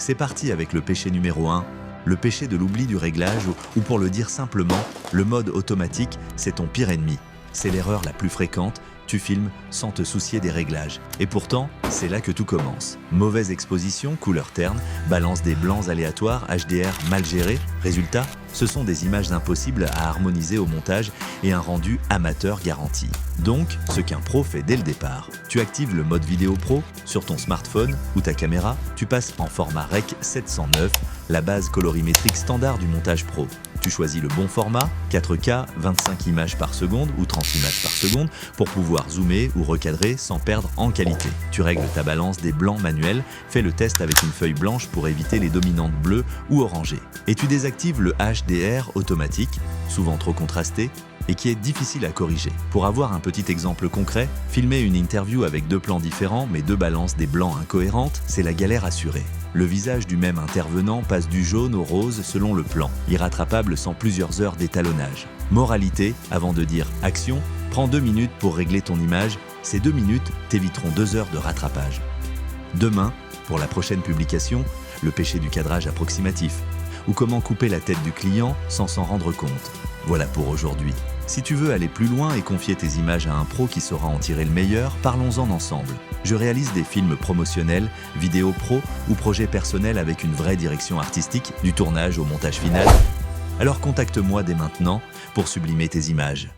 C'est parti avec le péché numéro 1, le péché de l'oubli du réglage ou pour le dire simplement, le mode automatique, c'est ton pire ennemi. C'est l'erreur la plus fréquente, tu filmes sans te soucier des réglages. Et pourtant, c'est là que tout commence. Mauvaise exposition, couleur terne, balance des blancs aléatoires, HDR mal géré. Résultat, ce sont des images impossibles à harmoniser au montage et un rendu amateur garanti. Donc, ce qu'un pro fait dès le départ. Tu actives le mode vidéo pro sur ton smartphone ou ta caméra, tu passes en format REC 709, la base colorimétrique standard du montage pro. Tu choisis le bon format, 4K, 25 images par seconde ou 30 images par seconde pour pouvoir zoomer ou recadrer sans perdre en qualité. Tu règles ta balance des blancs manuels, fais le test avec une feuille blanche pour éviter les dominantes bleues ou orangées. Et tu désactives le HDR automatique, souvent trop contrasté, et qui est difficile à corriger. Pour avoir un petit exemple concret, filmer une interview avec 2 plans différents mais 2 balances des blancs incohérentes, c'est la galère assurée. Le visage du même intervenant passe du jaune au rose selon le plan, irrattrapable sans plusieurs heures d'étalonnage. Moralité, avant de dire action, prends 2 minutes pour régler ton image, ces 2 minutes t'éviteront 2 heures de rattrapage. Demain, pour la prochaine publication, le péché du cadrage approximatif, ou comment couper la tête du client sans s'en rendre compte. Voilà pour aujourd'hui. Si tu veux aller plus loin et confier tes images à un pro qui saura en tirer le meilleur, parlons-en ensemble. Je réalise des films promotionnels, vidéos pro ou projets personnels avec une vraie direction artistique, du tournage au montage final. Alors contacte-moi dès maintenant pour sublimer tes images.